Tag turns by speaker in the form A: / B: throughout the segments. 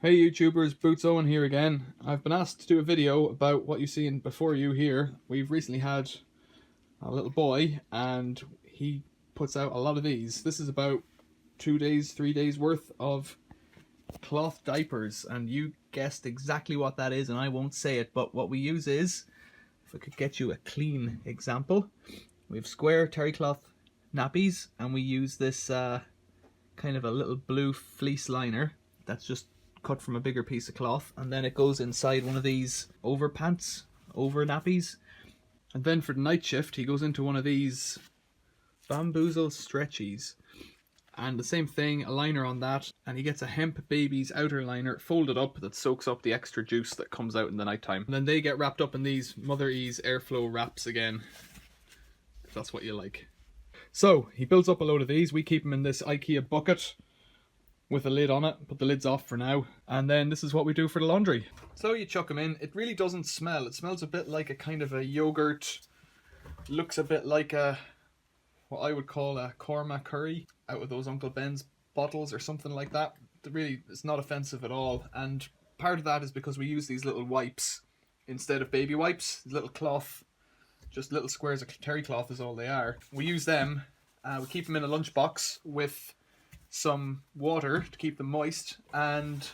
A: Hey YouTubers, Boots Owen here again. I've been asked to do a video about what you see in before you here. We've recently had a little boy and he puts out a lot of these. This is about 2 days, 3 days worth of cloth diapers, and you guessed exactly what that is and I won't say it, but what we use is, if I could get you a clean example, we have square terry cloth nappies and we use this kind of a little blue fleece liner that's just cut from a bigger piece of cloth, and then it goes inside one of these over pants, over nappies. And then for the night shift he goes into one of these bamboozle stretchies, and the same thing, a liner on that, and he gets a hemp baby's outer liner folded up that soaks up the extra juice that comes out in the night time. And then they get wrapped up in these Mother Ease airflow wraps again, if that's what you like. So he builds up a load of these. We keep them in this IKEA bucket with a lid on it, put the lids off for now, and then this is what we do for the laundry. So you chuck them in. It really doesn't smell. It smells a bit like a kind of a yogurt, looks a bit like a, what I would call a korma curry out of those Uncle Ben's bottles or something like that. It really, it's not offensive at all, and part of that is because we use these little wipes instead of baby wipes, little cloth, just little squares of terry cloth is all they are. We use them, we keep them in a lunchbox with some water to keep them moist and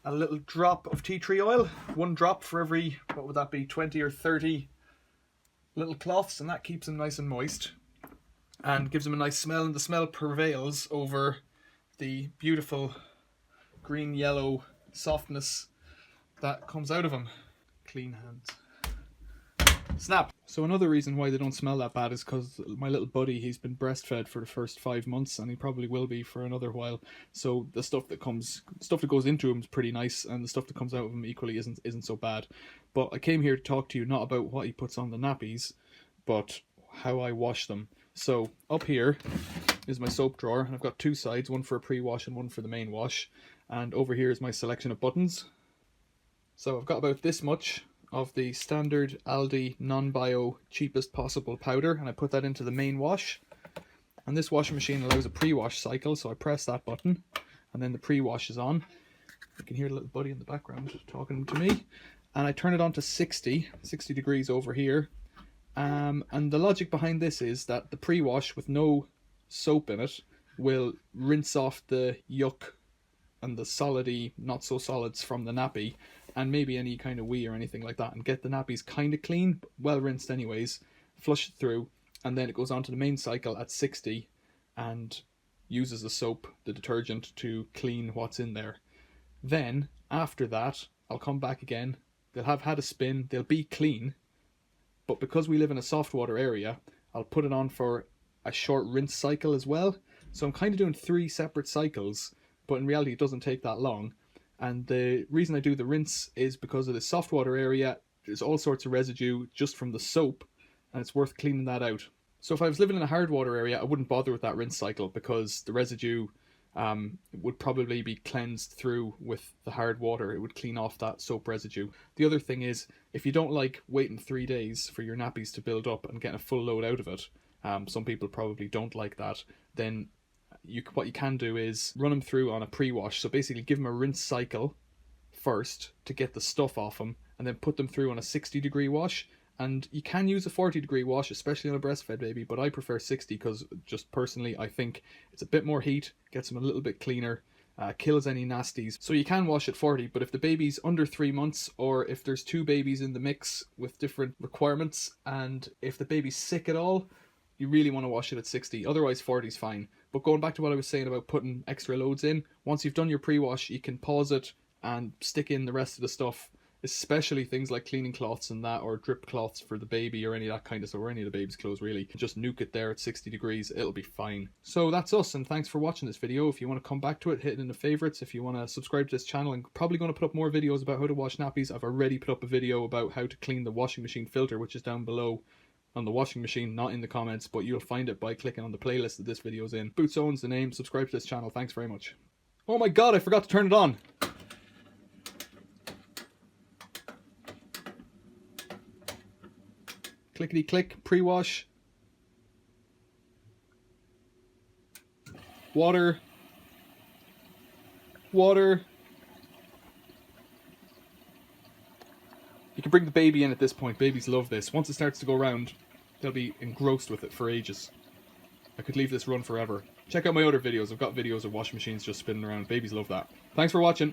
A: a little drop of tea tree oil, 1 drop for every, what would that be, 20 or 30 little cloths, and that keeps them nice and moist and gives them a nice smell, and the smell prevails over the beautiful green yellow softness that comes out of them. Clean hands. Snap! So another reason why they don't smell that bad is because my little buddy, he's been breastfed for the first 5 months and he probably will be for another while. So the stuff that goes into him is pretty nice, and the stuff that comes out of him equally isn't so bad. But I came here to talk to you not about what he puts on the nappies, but how I wash them. So up here is my soap drawer, and I've got 2 sides, one for a pre-wash and one for the main wash. And over here is my selection of buttons. So I've got about this much of the standard Aldi non-bio cheapest possible powder, and I put that into the main wash. And this washing machine allows a pre-wash cycle, so I press that button and then the pre-wash is on. You can hear the little buddy in the background talking to me, and I turn it on to 60 degrees over here. And the logic behind this is that the pre-wash with no soap in it will rinse off the yuck and the solidy, not so solids from the nappy, and maybe any kind of wee or anything like that, and get the nappies kind of clean, well rinsed anyways, flush it through, and then it goes on to the main cycle at 60 and uses the soap, the detergent, to clean what's in there. Then, after that, I'll come back again, they'll have had a spin, they'll be clean, but because we live in a soft water area, I'll put it on for a short rinse cycle as well. So I'm kind of doing 3 separate cycles, but in reality it doesn't take that long. And the reason I do the rinse is because of the soft water area, there's all sorts of residue just from the soap, and it's worth cleaning that out. So if I was living in a hard water area, I wouldn't bother with that rinse cycle because the residue would probably be cleansed through with the hard water. It would clean off that soap residue. The other thing is, if you don't like waiting 3 days for your nappies to build up and getting a full load out of it, some people probably don't like that, then what you can do is run them through on a pre-wash. So basically give them a rinse cycle first to get the stuff off them, and then put them through on a 60 degree wash. And you can use a 40 degree wash, especially on a breastfed baby, but I prefer 60 because just personally I think it's a bit more heat, gets them a little bit cleaner, kills any nasties. So you can wash at 40, but if the baby's under 3 months, or if there's 2 babies in the mix with different requirements, and if the baby's sick at all, you really want to wash it at 60, otherwise 40 is fine. But going back to what I was saying about putting extra loads in, once you've done your pre-wash, you can pause it and stick in the rest of the stuff, especially things like cleaning cloths and that, or drip cloths for the baby, or any of that kind of stuff, or any of the baby's clothes really. Just nuke it there at 60 degrees, it'll be fine. So that's us, and thanks for watching this video. If you want to come back to it, hit it in the favourites. If you want to subscribe to this channel, I'm probably going to put up more videos about how to wash nappies. I've already put up a video about how to clean the washing machine filter, which is down below on the washing machine, not in the comments, but you'll find it by clicking on the playlist that this video's in. Boots Owen's the name. Subscribe to this channel. Thanks very much. Oh my god, I forgot to turn it on. Clickety click, pre-wash. Water. Water. You can bring the baby in at this point. Babies love this. Once it starts to go round, they'll be engrossed with it for ages. I could leave this run forever. Check out my other videos. I've got videos of washing machines just spinning around. Babies love that. Thanks for watching.